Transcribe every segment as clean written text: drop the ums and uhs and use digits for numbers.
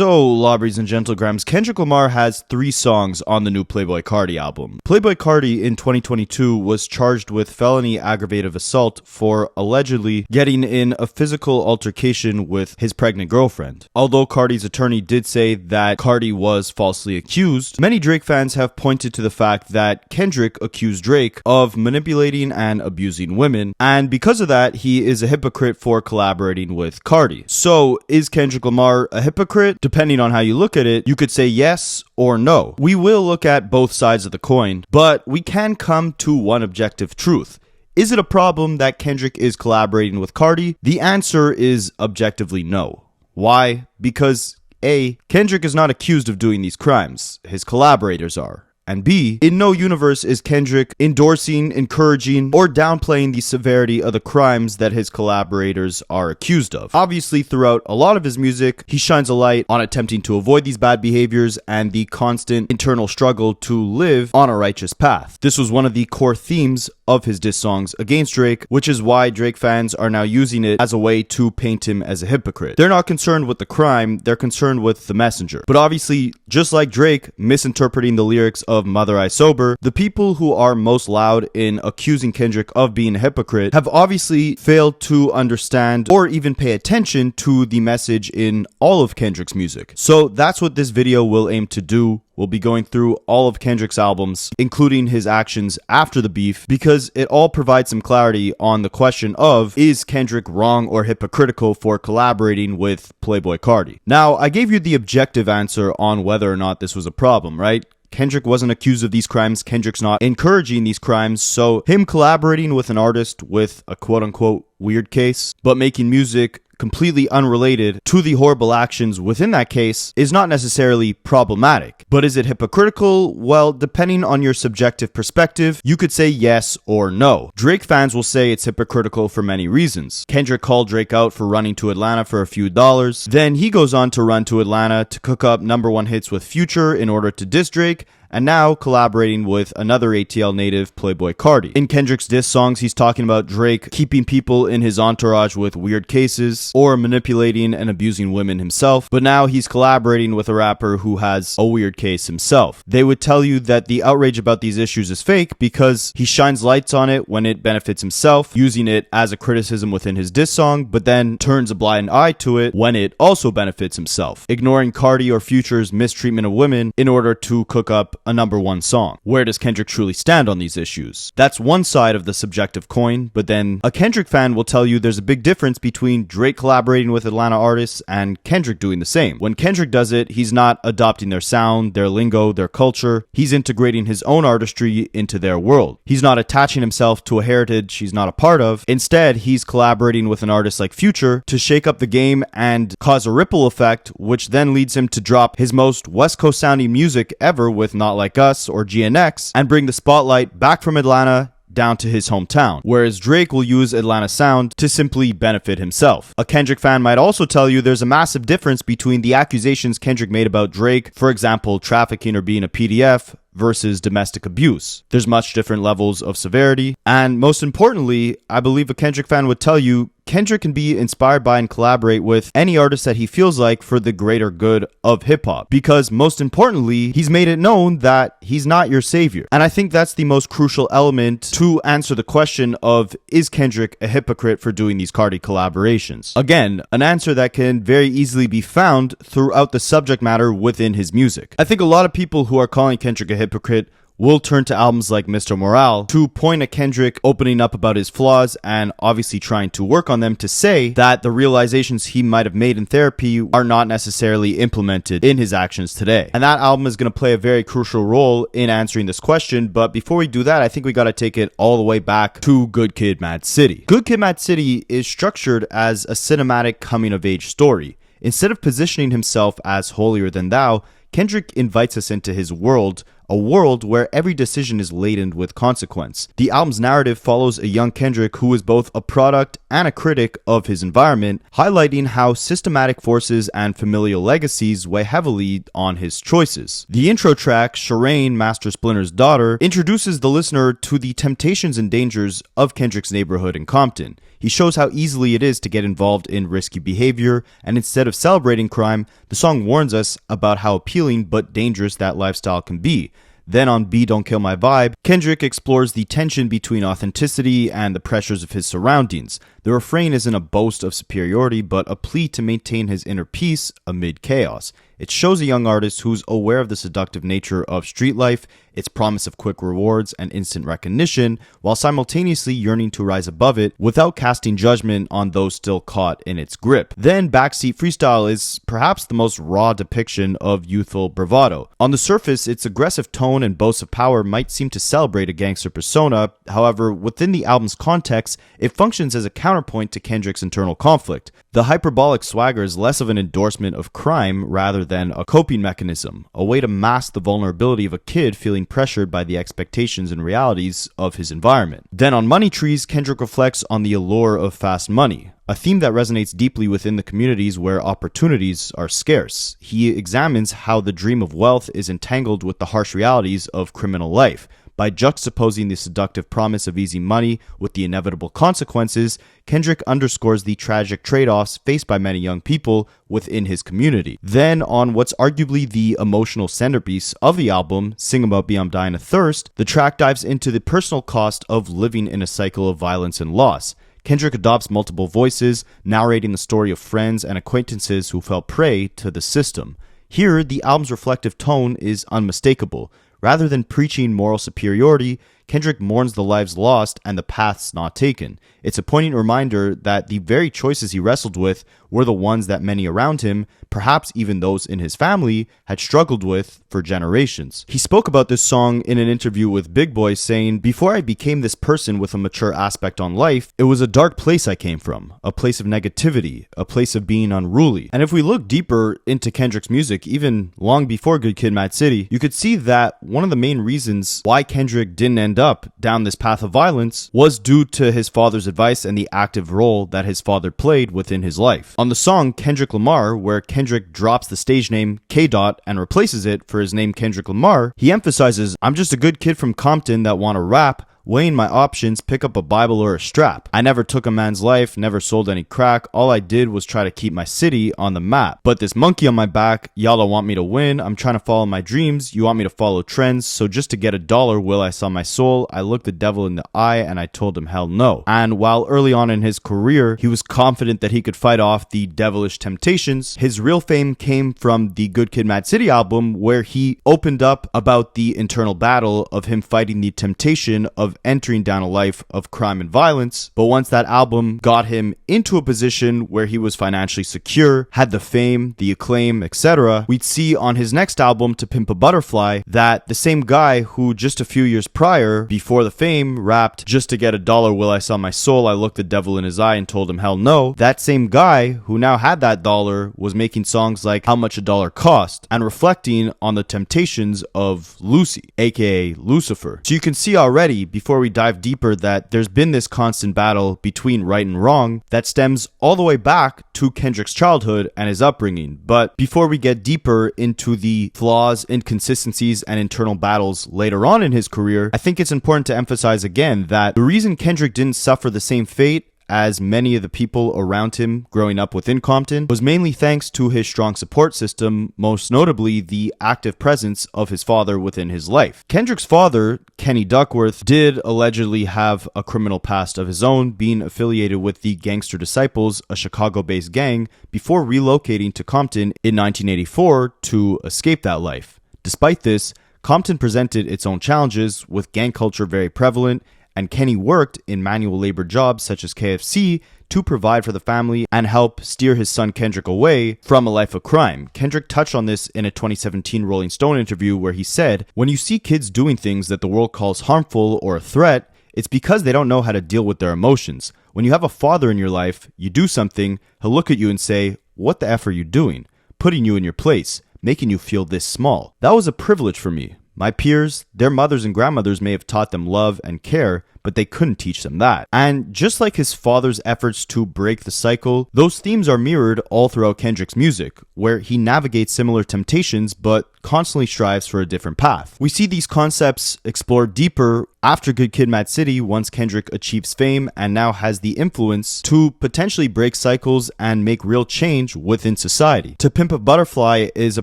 So, lobbies and gentlegrams, Kendrick Lamar has 3 songs on the new Playboi Carti album. Playboi Carti in 2022 was charged with felony aggravated assault for allegedly getting in a physical altercation with his pregnant girlfriend. Although Carti's attorney did say that Carti was falsely accused, many Drake fans have pointed to the fact that Kendrick accused Drake of manipulating and abusing women, and because of that, he is a hypocrite for collaborating with Carti. So, is Kendrick Lamar a hypocrite? Depending on how you look at it, you could say yes or no. We will look at both sides of the coin, but we can come to one objective truth. Is it a problem that Kendrick is collaborating with Carti? The answer is objectively no. Why? Because A, Kendrick is not accused of doing these crimes. His collaborators are. And B, in no universe is Kendrick endorsing, encouraging, or downplaying the severity of the crimes that his collaborators are accused of. Obviously, throughout a lot of his music, he shines a light on attempting to avoid these bad behaviors and the constant internal struggle to live on a righteous path. This was one of the core themes of his diss songs against Drake, which is why Drake fans are now using it as a way to paint him as a hypocrite. They're not concerned with the crime, they're concerned with the messenger. But obviously, just like Drake misinterpreting the lyrics of Mother I Sober, the people who are most loud in accusing Kendrick of being a hypocrite have obviously failed to understand or even pay attention to the message in all of Kendrick's music. So that's what this video will aim to do. We'll be going through all of Kendrick's albums, including his actions after the beef, because it all provides some clarity on the question of, is Kendrick wrong or hypocritical for collaborating with Playboi Carti? Now, I gave you the objective answer on whether or not this was a problem, right? Kendrick wasn't accused of these crimes, Kendrick's not encouraging these crimes, so him collaborating with an artist with a quote-unquote weird case, but making music completely unrelated to the horrible actions within that case is not necessarily problematic. But is it hypocritical? Well, depending on your subjective perspective, you could say yes or no. Drake fans will say it's hypocritical for many reasons. Kendrick called Drake out for running to Atlanta for a few dollars. Then he goes on to run to Atlanta to cook up #1 hits with Future in order to diss Drake, and now collaborating with another ATL native, Playboi Carti. In Kendrick's diss songs, he's talking about Drake keeping people in his entourage with weird cases or manipulating and abusing women himself, but now he's collaborating with a rapper who has a weird case himself. They would tell you that the outrage about these issues is fake because he shines lights on it when it benefits himself, using it as a criticism within his diss song, but then turns a blind eye to it when it also benefits himself, ignoring Carti or Future's mistreatment of women in order to cook up a #1 song. Where does Kendrick truly stand on these issues? That's one side of the subjective coin, but then a Kendrick fan will tell you there's a big difference between Drake collaborating with Atlanta artists and Kendrick doing the same. When Kendrick does it, he's not adopting their sound, their lingo, their culture. He's integrating his own artistry into their world. He's not attaching himself to a heritage he's not a part of. Instead, he's collaborating with an artist like Future to shake up the game and cause a ripple effect, which then leads him to drop his most West Coast sounding music ever with Not Like Us or GNX and bring the spotlight back from Atlanta down to his hometown, whereas Drake will use Atlanta sound to simply benefit himself. A Kendrick fan might also tell you there's a massive difference between the accusations Kendrick made about Drake, for example, trafficking or being a PDF, versus domestic abuse. There's much different levels of severity, and most importantly, I believe a Kendrick fan would tell you Kendrick can be inspired by and collaborate with any artist that he feels like for the greater good of hip-hop, because most importantly, he's made it known that he's not your savior. And I think that's the most crucial element to answer the question of, is Kendrick a hypocrite for doing these Carti collaborations? Again, an answer that can very easily be found throughout the subject matter within his music. I think a lot of people who are calling Kendrick a hypocrite will turn to albums like Mr. Morale to point at Kendrick opening up about his flaws and obviously trying to work on them to say that the realizations he might have made in therapy are not necessarily implemented in his actions today. And that album is going to play a very crucial role in answering this question, but before we do that, I think we got to take it all the way back to Good Kid, M.A.A.d City. Good Kid, M.A.A.d City is structured as a cinematic coming-of-age story. Instead of positioning himself as holier than thou, Kendrick invites us into his world a world where every decision is laden with consequence. The album's narrative follows a young Kendrick who is both a product and a critic of his environment, highlighting how systematic forces and familial legacies weigh heavily on his choices. The intro track, Shireen, Master Splinter's daughter, introduces the listener to the temptations and dangers of Kendrick's neighborhood in Compton. He shows how easily it is to get involved in risky behavior, and instead of celebrating crime, the song warns us about how appealing but dangerous that lifestyle can be. Then on B Don't Kill My Vibe, Kendrick explores the tension between authenticity and the pressures of his surroundings. The refrain isn't a boast of superiority, but a plea to maintain his inner peace amid chaos. It shows a young artist who's aware of the seductive nature of street life, its promise of quick rewards and instant recognition, while simultaneously yearning to rise above it without casting judgment on those still caught in its grip. Then Backseat Freestyle is perhaps the most raw depiction of youthful bravado. On the surface, its aggressive tone and boasts of power might seem to celebrate a gangster persona. However, within the album's context, it functions as a counterpoint to Kendrick's internal conflict. The hyperbolic swagger is less of an endorsement of crime rather than a coping mechanism, a way to mask the vulnerability of a kid feeling pressured by the expectations and realities of his environment. Then on Money Trees, Kendrick reflects on the allure of fast money, a theme that resonates deeply within the communities where opportunities are scarce. He examines how the dream of wealth is entangled with the harsh realities of criminal life. By juxtaposing the seductive promise of easy money with the inevitable consequences, Kendrick underscores the tragic trade-offs faced by many young people within his community. Then, on what's arguably the emotional centerpiece of the album, Sing About Me I'm Dying of Thirst, the track dives into the personal cost of living in a cycle of violence and loss. Kendrick adopts multiple voices, narrating the story of friends and acquaintances who fell prey to the system. Here, the album's reflective tone is unmistakable. Rather than preaching moral superiority, Kendrick mourns the lives lost and the paths not taken. It's a poignant reminder that the very choices he wrestled with were the ones that many around him, perhaps even those in his family, had struggled with for generations. He spoke about this song in an interview with Big Boy, saying, "Before I became this person with a mature aspect on life, it was a dark place I came from, a place of negativity, a place of being unruly." And if we look deeper into Kendrick's music, even long before Good Kid, Mad City, you could see that one of the main reasons why Kendrick didn't end up down this path of violence was due to his father's advice and the active role that his father played within his life. On the song Kendrick Lamar, where Kendrick drops the stage name K. and replaces it for his name Kendrick Lamar, he emphasizes, "I'm just a good kid from Compton that wanna rap, weighing my options, pick up a Bible or a strap. I never took a man's life, never sold any crack. All I did was try to keep my city on the map. But this monkey on my back, y'all don't want me to win. I'm trying to follow my dreams. You want me to follow trends. So just to get $1, will I sell my soul? I looked the devil in the eye and I told him hell no." And while early on in his career, he was confident that he could fight off the devilish temptations, his real fame came from the Good Kid, Mad City album, where he opened up about the internal battle of him fighting the temptation of entering down a life of crime and violence. But once that album got him into a position where he was financially secure, had the fame, the acclaim, etc., we'd see on his next album, To Pimp a Butterfly, that the same guy who just a few years prior, before the fame, rapped, "Just to get $1, will I sell my soul? I looked the devil in his eye and told him hell no." That same guy who now had that dollar was making songs like How Much a Dollar Cost and reflecting on the temptations of Lucy, aka Lucifer. So you can see already, before we dive deeper, that there's been this constant battle between right and wrong that stems all the way back to Kendrick's childhood and his upbringing. But before we get deeper into the flaws, inconsistencies, and internal battles later on in his career, I think it's important to emphasize again that the reason Kendrick didn't suffer the same fate as many of the people around him growing up within Compton was mainly thanks to his strong support system, most notably the active presence of his father within his life. Kendrick's father, Kenny Duckworth, did allegedly have a criminal past of his own, being affiliated with the Gangster Disciples, a Chicago-based gang, before relocating to Compton in 1984 to escape that life. Despite this, Compton presented its own challenges, with gang culture very prevalent, and Kenny worked in manual labor jobs such as KFC to provide for the family and help steer his son Kendrick away from a life of crime. Kendrick touched on this in a 2017 Rolling Stone interview where he said, "When you see kids doing things that the world calls harmful or a threat, it's because they don't know how to deal with their emotions. When you have a father in your life, you do something, he'll look at you and say, 'What the F are you doing?' Putting you in your place, making you feel this small. That was a privilege for me. My peers, their mothers and grandmothers may have taught them love and care, but they couldn't teach them that. And just like his father's efforts to break the cycle, those themes are mirrored all throughout Kendrick's music, where he navigates similar temptations but constantly strives for a different path. We see these concepts explored deeper after Good Kid, M.A.A.d City once Kendrick achieves fame and now has the influence to potentially break cycles and make real change within society. To Pimp a Butterfly is a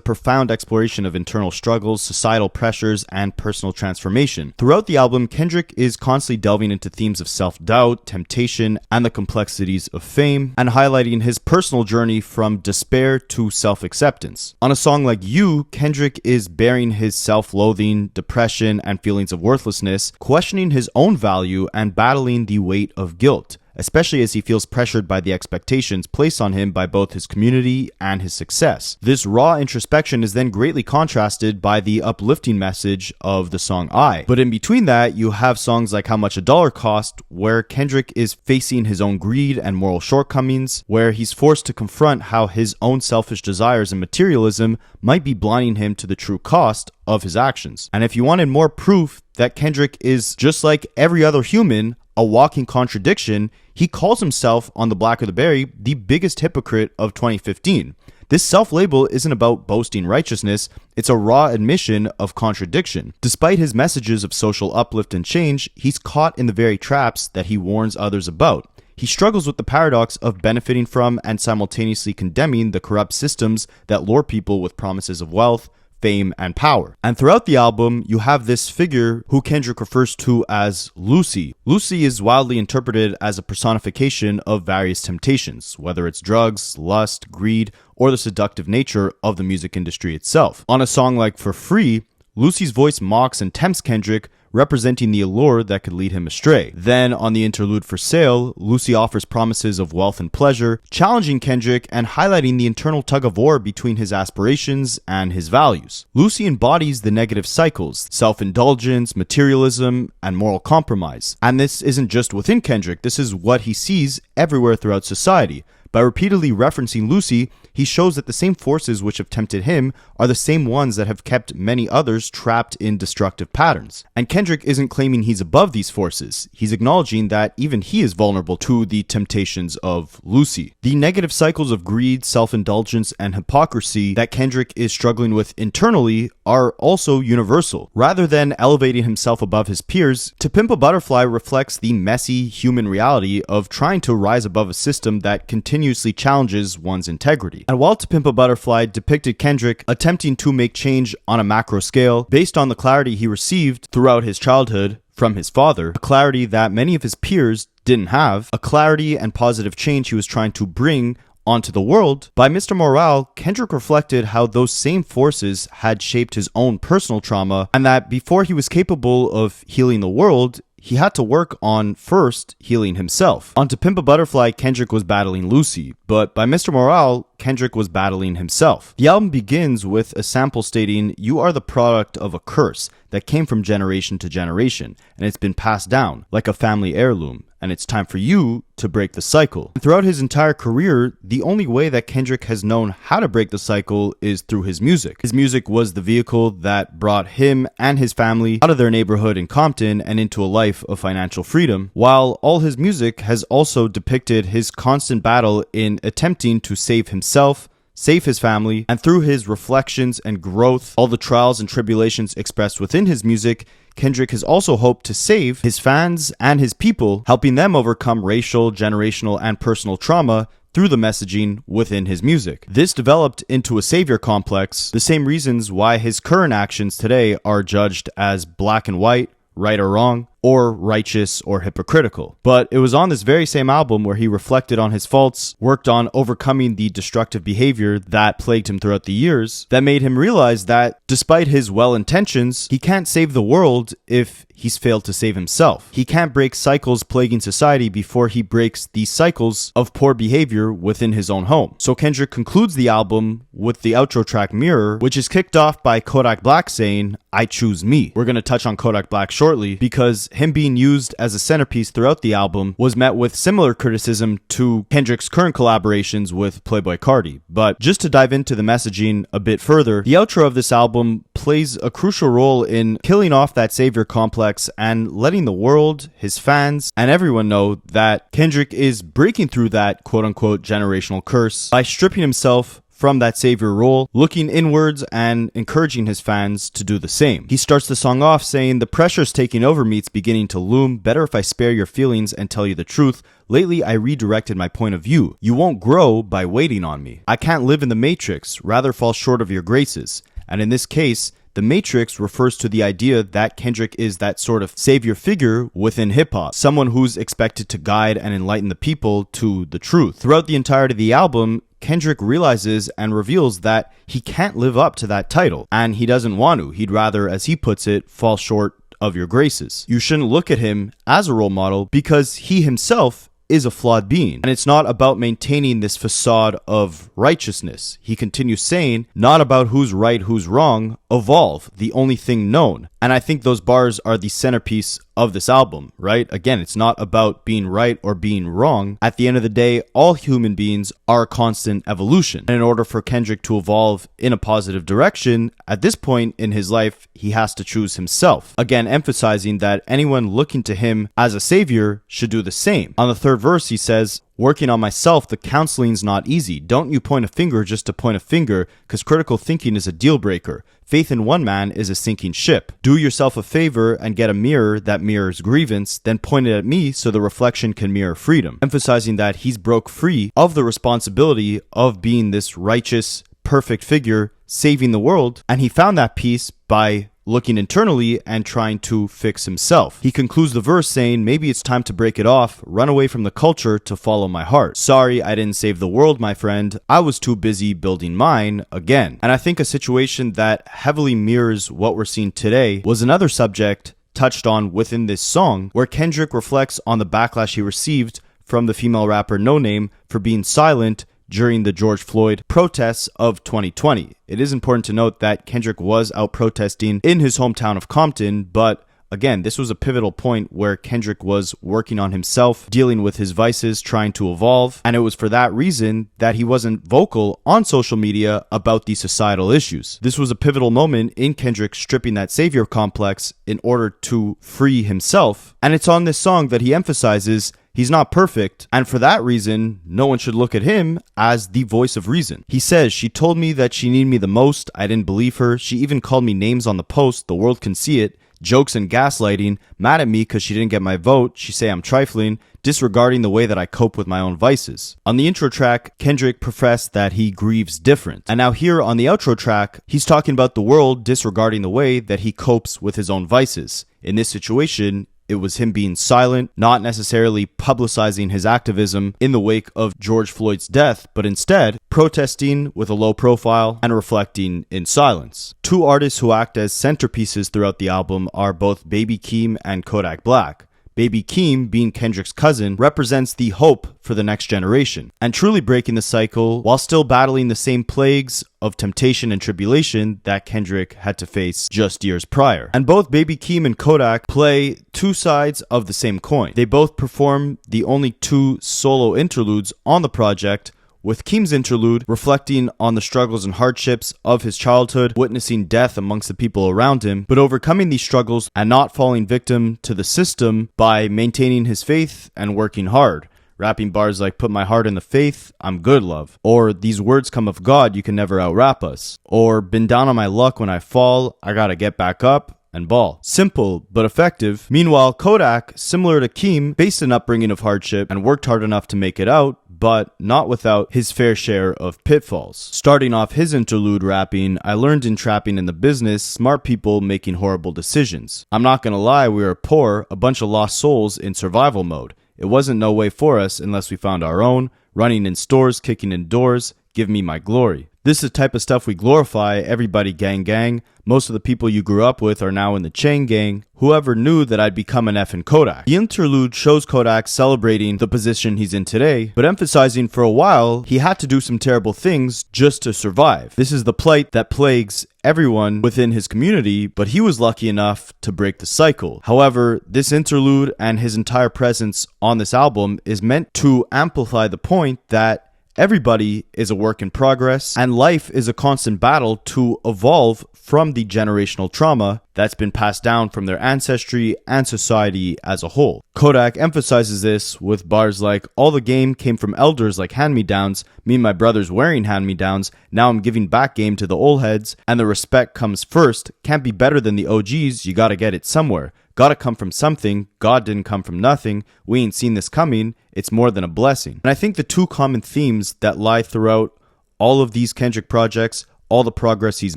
profound exploration of internal struggles, societal pressures, and personal transformation. Throughout the album, Kendrick is constantly delving into themes of self-doubt, temptation, and the complexities of fame, and highlighting his personal journey from despair to self-acceptance. On a song like You, Kendrick is bearing his self-loathing, depression, and feelings of worthlessness, questioning his own value and battling the weight of guilt, especially as he feels pressured by the expectations placed on him by both his community and his success. This raw introspection is then greatly contrasted by the uplifting message of the song I. But in between that, you have songs like How Much a Dollar Cost, where Kendrick is facing his own greed and moral shortcomings, where he's forced to confront how his own selfish desires and materialism might be blinding him to the true cost of his actions. And if you wanted more proof that Kendrick is just like every other human, a walking contradiction, he calls himself on The Black or the Berry the biggest hypocrite of 2015. This self-label isn't about boasting righteousness, it's a raw admission of contradiction. Despite his messages of social uplift and change, he's caught in the very traps that he warns others about. He struggles with the paradox of benefiting from and simultaneously condemning the corrupt systems that lure people with promises of wealth, fame, and power. And throughout the album, you have this figure who Kendrick refers to as Lucy. Lucy is wildly interpreted as a personification of various temptations, whether it's drugs, lust, greed, or the seductive nature of the music industry itself. On a song like For Free, Lucy's voice mocks and tempts Kendrick, representing the allure that could lead him astray. Then, on the interlude For Sale, Lucy offers promises of wealth and pleasure, challenging Kendrick and highlighting the internal tug-of-war between his aspirations and his values. Lucy embodies the negative cycles, self-indulgence, materialism, and moral compromise. And this isn't just within Kendrick, this is what he sees everywhere throughout society. By repeatedly referencing Lucy, he shows that the same forces which have tempted him are the same ones that have kept many others trapped in destructive patterns. And Kendrick isn't claiming he's above these forces. He's acknowledging that even he is vulnerable to the temptations of Lucy. The negative cycles of greed, self-indulgence, and hypocrisy that Kendrick is struggling with internally are also universal. Rather than elevating himself above his peers, To Pimp a Butterfly reflects the messy human reality of trying to rise above a system that continuously challenges one's integrity. And while To Pimp a Butterfly depicted Kendrick attempting to make change on a macro scale based on the clarity he received throughout his childhood from his father, a clarity that many of his peers didn't have, a clarity and positive change he was trying to bring onto the world, by Mr. Morale, Kendrick reflected how those same forces had shaped his own personal trauma, and that before he was capable of healing the world, he had to work on first healing himself. On To Pimp a Butterfly, Kendrick was battling Lucy, but by Mr. Morale, Kendrick was battling himself. The album begins with a sample stating, "You are the product of a curse that came from generation to generation, and it's been passed down like a family heirloom, and it's time for you to break the cycle." And throughout his entire career, the only way that Kendrick has known how to break the cycle is through his music. His music was the vehicle that brought him and his family out of their neighborhood in Compton and into a life of financial freedom, while all his music has also depicted his constant battle in attempting to save himself, save his family, and through his reflections and growth, all the trials and tribulations expressed within his music, Kendrick has also hoped to save his fans and his people, helping them overcome racial, generational, and personal trauma through the messaging within his music. This developed into a savior complex, the same reasons why his current actions today are judged as black and white, right or wrong, or righteous or hypocritical. But it was on this very same album where he reflected on his faults, worked on overcoming the destructive behavior that plagued him throughout the years, that made him realize that despite his well-intentions, he can't save the world if he's failed to save himself. He can't break cycles plaguing society before he breaks these cycles of poor behavior within his own home. So Kendrick concludes the album with the outro track Mirror, which is kicked off by Kodak Black saying, "I choose me." We're going to touch on Kodak Black shortly because course, him being used as a centerpiece throughout the album was met with similar criticism to Kendrick's current collaborations with Playboi Carti. But just to dive into the messaging a bit further, the outro of this album plays a crucial role in killing off that savior complex and letting the world, his fans, and everyone know that Kendrick is breaking through that quote-unquote generational curse by stripping himself from that savior role, looking inwards and encouraging his fans to do the same. He starts the song off saying, "The pressure's taking over me, it's beginning to loom. Better if I spare your feelings and tell you the truth. Lately, I redirected my point of view. You won't grow by waiting on me. I can't live in the matrix, rather fall short of your graces." And in this case, the Matrix refers to the idea that Kendrick is that sort of savior figure within hip-hop, someone who's expected to guide and enlighten the people to the truth. Throughout the entirety of the album, Kendrick realizes and reveals that he can't live up to that title, and he doesn't want to. He'd rather, as he puts it, fall short of your graces. You shouldn't look at him as a role model because he himself is a flawed being. And it's not about maintaining this facade of righteousness. He continues saying, not about who's right, who's wrong, evolve, the only thing known. And I think those bars are the centerpiece of this album, right? Again, it's not about being right or being wrong. At the end of the day, all human beings are a constant evolution. And in order for Kendrick to evolve in a positive direction, at this point in his life, he has to choose himself. Again, emphasizing that anyone looking to him as a savior should do the same. On the third verse, he says, "Working on myself, the counseling's not easy. Don't you point a finger just to point a finger, because critical thinking is a deal breaker. Faith in one man is a sinking ship. Do yourself a favor and get a mirror that mirrors grievance, then point it at me so the reflection can mirror freedom." Emphasizing that he's broke free of the responsibility of being this righteous, perfect figure saving the world, and he found that peace by looking internally and trying to fix himself. He concludes the verse saying, "Maybe it's time to break it off, run away from the culture to follow my heart. Sorry, I didn't save the world, my friend. I was too busy building mine again." And I think a situation that heavily mirrors what we're seeing today was another subject touched on within this song, where Kendrick reflects on the backlash he received from the female rapper No Name for being silent during the George Floyd protests of 2020. It is important to note that Kendrick was out protesting in his hometown of Compton, but again, this was a pivotal point where Kendrick was working on himself, dealing with his vices, trying to evolve, and it was for that reason that he wasn't vocal on social media about these societal issues. This was a pivotal moment in Kendrick stripping that savior complex in order to free himself, and it's on this song that he emphasizes he's not perfect, and for that reason, no one should look at him as the voice of reason. He says, "She told me that she needed me the most. I didn't believe her. She even called me names on the post. The world can see it. Jokes and gaslighting. Mad at me because she didn't get my vote. She say I'm trifling. Disregarding the way that I cope with my own vices." On the intro track, Kendrick professed that he grieves different. And now here on the outro track, he's talking about the world disregarding the way that he copes with his own vices. In this situation, it was him being silent, not necessarily publicizing his activism in the wake of George Floyd's death, but instead protesting with a low profile and reflecting in silence. Two artists who act as centerpieces throughout the album are both Baby Keem and Kodak Black. Baby Keem, being Kendrick's cousin, represents the hope for the next generation, and truly breaking the cycle while still battling the same plagues of temptation and tribulation that Kendrick had to face just years prior. And both Baby Keem and Kodak play two sides of the same coin. They both perform the only two solo interludes on the project, with Keem's interlude reflecting on the struggles and hardships of his childhood, witnessing death amongst the people around him, but overcoming these struggles and not falling victim to the system by maintaining his faith and working hard. Rapping bars like, "Put my heart in the faith, I'm good, love." Or, "These words come of God, you can never out-rap us." Or, "Been down on my luck when I fall, I gotta get back up and ball." Simple, but effective. Meanwhile, Kodak, similar to Keem, faced an upbringing of hardship and worked hard enough to make it out, but not without his fair share of pitfalls. Starting off his interlude rapping, "I learned in trapping in the business, smart people making horrible decisions. I'm not gonna lie, we were poor, a bunch of lost souls in survival mode. It wasn't no way for us unless we found our own, running in stores, kicking in doors, give me my glory. This is the type of stuff we glorify. Everybody gang gang. Most of the people you grew up with are now in the chain gang. Whoever knew that I'd become an effing Kodak? The interlude shows Kodak celebrating the position he's in today, but emphasizing for a while he had to do some terrible things just to survive. This is the plight that plagues everyone within his community, but he was lucky enough to break the cycle. However, this interlude and his entire presence on this album is meant to amplify the point that everybody is a work in progress, and life is a constant battle to evolve from the generational trauma that's been passed down from their ancestry and society as a whole. Kodak emphasizes this with bars like, "All the game came from elders like hand-me-downs, me and my brothers wearing hand-me-downs, now I'm giving back game to the old heads, and the respect comes first, can't be better than the OGs, you gotta get it somewhere. Gotta come from something, God didn't come from nothing, we ain't seen this coming, it's more than a blessing." And I think the two common themes that lie throughout all of these Kendrick projects, all the progress he's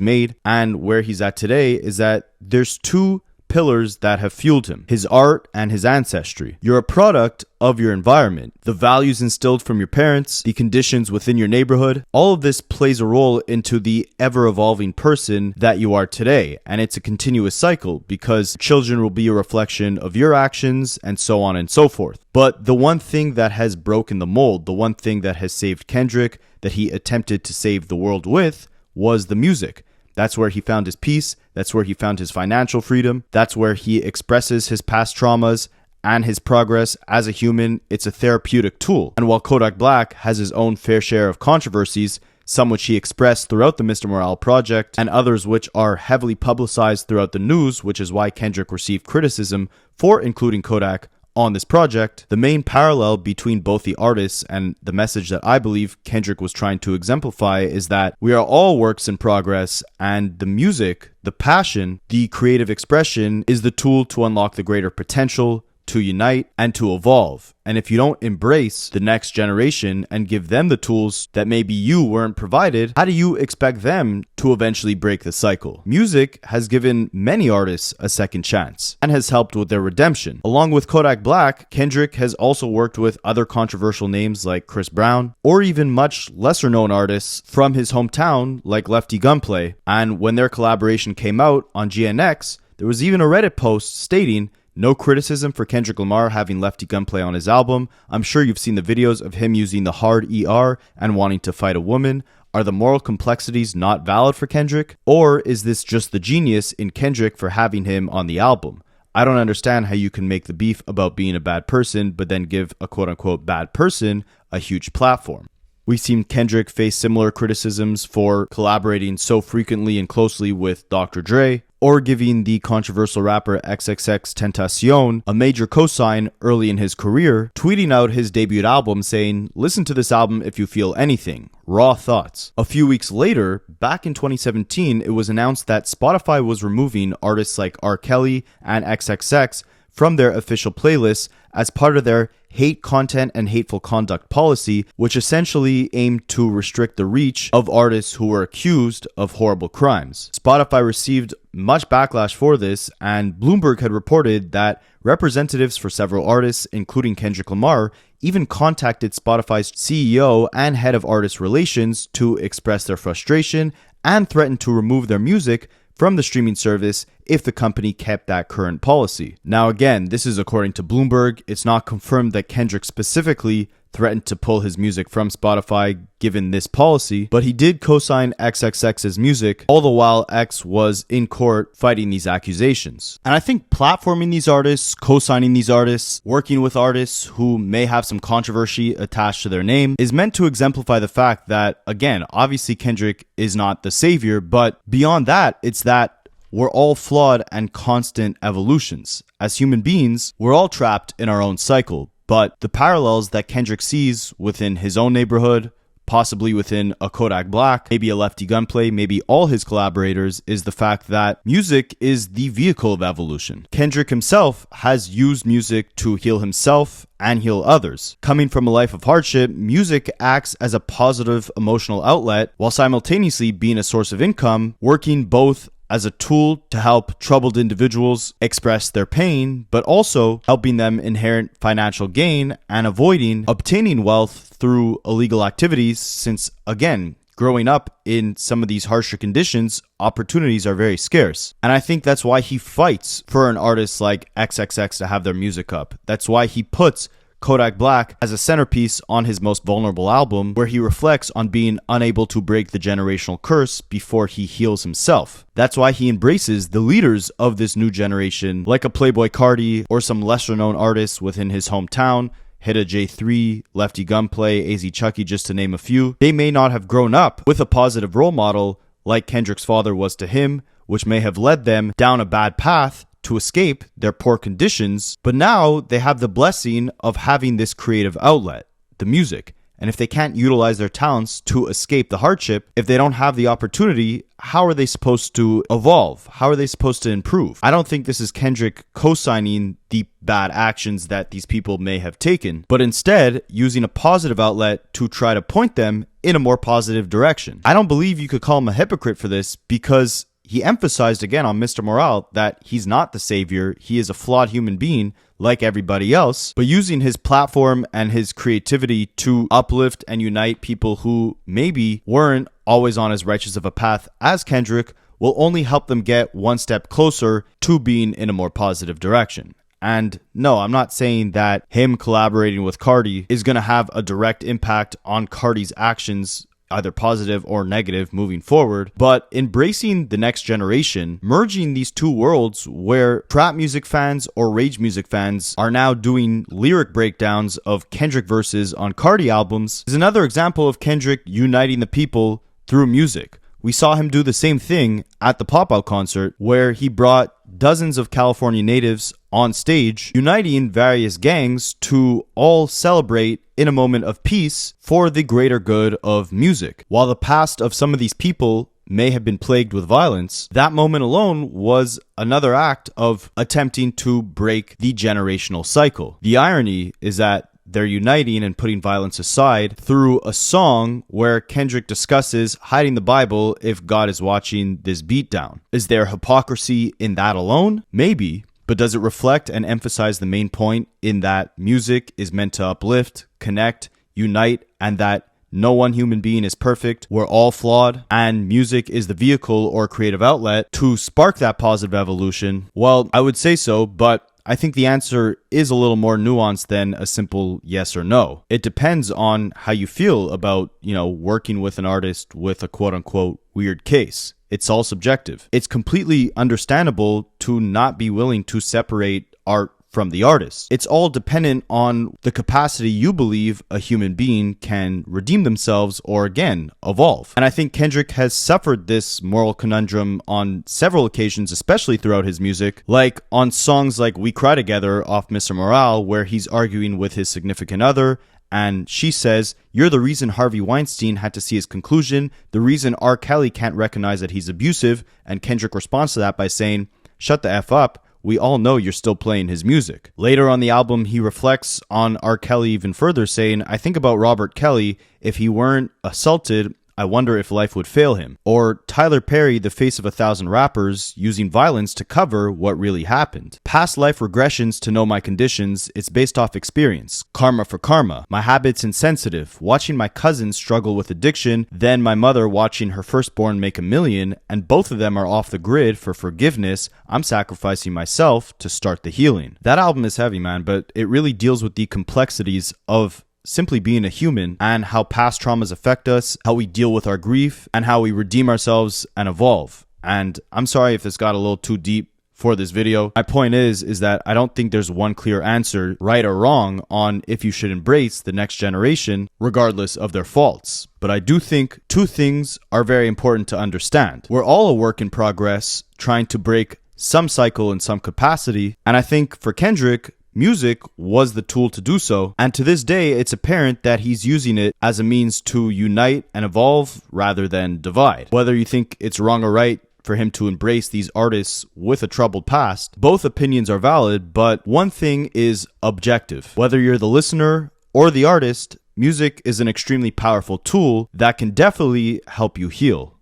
made, and where he's at today is that there's two pillars that have fueled him: his art and his ancestry. You're a product of your environment, the values instilled from your parents, the conditions within your neighborhood. All of this plays a role into the ever-evolving person that you are today, and it's a continuous cycle because children will be a reflection of your actions and so on and so forth. But the one thing that has broken the mold, the one thing that has saved Kendrick, that he attempted to save the world with, was the music. That's where he found his peace. That's where he found his financial freedom. That's where he expresses his past traumas and his progress as a human. It's a therapeutic tool. And while Kodak Black has his own fair share of controversies, some which he expressed throughout the Mr. Morale project, and others which are heavily publicized throughout the news, which is why Kendrick received criticism for including Kodak on this project, the main parallel between both the artists and the message that I believe Kendrick was trying to exemplify is that we are all works in progress, and the music, the passion, the creative expression is the tool to unlock the greater potential, to unite, and to evolve. And if you don't embrace the next generation and give them the tools that maybe you weren't provided, how do you expect them to eventually break the cycle? Music has given many artists a second chance and has helped with their redemption. Along with Kodak Black, Kendrick has also worked with other controversial names like Chris Brown, or even much lesser known artists from his hometown like Lefty Gunplay. And when their collaboration came out on GNX, there was even a Reddit post stating, "No criticism for Kendrick Lamar having Lefty Gunplay on his album. I'm sure you've seen the videos of him using the hard ER and wanting to fight a woman. Are the moral complexities not valid for Kendrick? Or is this just the genius in Kendrick for having him on the album? I don't understand how you can make the beef about being a bad person, but then give a quote-unquote bad person a huge platform." We've seen Kendrick face similar criticisms for collaborating so frequently and closely with Dr. Dre, or giving the controversial rapper XXXTentacion a major cosign early in his career, tweeting out his debut album saying, "Listen to this album if you feel anything. Raw thoughts." A few weeks later, back in 2017, it was announced that Spotify was removing artists like R. Kelly and XXX from their official playlists as part of their hate content and hateful conduct policy, which essentially aimed to restrict the reach of artists who were accused of horrible crimes. Spotify received much backlash for this, and Bloomberg had reported that representatives for several artists, including Kendrick Lamar, even contacted Spotify's CEO and head of artist relations to express their frustration and threatened to remove their music from the streaming service if the company kept that current policy. Now again, this is according to Bloomberg. It's not confirmed that Kendrick specifically threatened to pull his music from Spotify given this policy, but he did co-sign XXX's music, all the while X was in court fighting these accusations. And I think platforming these artists, co-signing these artists, working with artists who may have some controversy attached to their name is meant to exemplify the fact that, again, obviously Kendrick is not the savior, but beyond that, it's that we're all flawed and constant evolutions. As human beings, we're all trapped in our own cycle. But the parallels that Kendrick sees within his own neighborhood, possibly within a Kodak Black, maybe a Lefty Gunplay, maybe all his collaborators, is the fact that music is the vehicle of evolution. Kendrick himself has used music to heal himself and heal others. Coming from a life of hardship, music acts as a positive emotional outlet while simultaneously being a source of income, working both as a tool to help troubled individuals express their pain, but also helping them inherit financial gain and avoiding obtaining wealth through illegal activities, since, again, growing up in some of these harsher conditions, opportunities are very scarce. And I think that's why he fights for an artist like XXX to have their music up. That's why he puts Kodak Black as a centerpiece on his most vulnerable album, where he reflects on being unable to break the generational curse before he heals himself. That's why he embraces the leaders of this new generation, like a Playboi Carti or some lesser known artists within his hometown, Hida J3, Lefty Gunplay, AZ Chucky, just to name a few. They may not have grown up with a positive role model like Kendrick's father was to him, which may have led them down a bad path to escape their poor conditions, but now they have the blessing of having this creative outlet, the music. And if they can't utilize their talents to escape the hardship, if they don't have the opportunity, how are they supposed to evolve? How are they supposed to improve? I don't think this is Kendrick co-signing the bad actions that these people may have taken, but instead using a positive outlet to try to point them in a more positive direction. I don't believe you could call him a hypocrite for this, because he emphasized again on Mr. Morale that he's not the savior. He is a flawed human being like everybody else, but using his platform and his creativity to uplift and unite people who maybe weren't always on as righteous of a path as Kendrick will only help them get one step closer to being in a more positive direction. And no, I'm not saying that him collaborating with Carti is going to have a direct impact on Carti's actions, either positive or negative, moving forward, but embracing the next generation, merging these two worlds where trap music fans or rage music fans are now doing lyric breakdowns of Kendrick verses on Carti albums, is another example of Kendrick uniting the people through music. We saw him do the same thing at the Pop Out concert, where he brought dozens of California natives on stage, uniting various gangs to all celebrate in a moment of peace for the greater good of music. While the past of some of these people may have been plagued with violence, that moment alone was another act of attempting to break the generational cycle. The irony is that they're uniting and putting violence aside through a song where Kendrick discusses hiding the Bible if God is watching this beatdown. Is there hypocrisy in that alone? Maybe. But does it reflect and emphasize the main point in that music is meant to uplift, connect, unite, and that no one human being is perfect, we're all flawed, and music is the vehicle or creative outlet to spark that positive evolution? Well, I would say so, but I think the answer is a little more nuanced than a simple yes or no. It depends on how you feel about, working with an artist with a quote-unquote weird case. It's all subjective. It's completely understandable to not be willing to separate art from the artist. It's all dependent on the capacity you believe a human being can redeem themselves or, again, evolve. And I think Kendrick has suffered this moral conundrum on several occasions, especially throughout his music, like on songs like We Cry Together off Mr. Morale, where he's arguing with his significant other, and she says, "You're the reason Harvey Weinstein had to see his conclusion, the reason R. Kelly can't recognize that he's abusive," and Kendrick responds to that by saying, "Shut the F up. We all know you're still playing his music." Later on the album, he reflects on R. Kelly even further, saying, "I think about Robert Kelly. If he weren't assaulted, I wonder if life would fail him." Or Tyler Perry, the face of 1,000 rappers, using violence to cover what really happened. "Past life regressions to know my conditions. It's based off experience. Karma for karma. My habits insensitive. Watching my cousins struggle with addiction, then my mother watching her firstborn make $1 million, and both of them are off the grid for forgiveness. I'm sacrificing myself to start the healing." That album is heavy, man, but it really deals with the complexities of simply being a human and how past traumas affect us, how we deal with our grief, and how we redeem ourselves and evolve. And I'm sorry if this got a little too deep for this video. My point is that I don't think there's one clear answer, right or wrong, on if you should embrace the next generation, regardless of their faults. But I do think two things are very important to understand. We're all a work in progress, trying to break some cycle in some capacity. And I think for Kendrick, music was the tool to do so, and to this day it's apparent that he's using it as a means to unite and evolve rather than divide. Whether you think it's wrong or right for him to embrace these artists with a troubled past, both opinions are valid, but one thing is objective. Whether you're the listener or the artist, music is an extremely powerful tool that can definitely help you heal.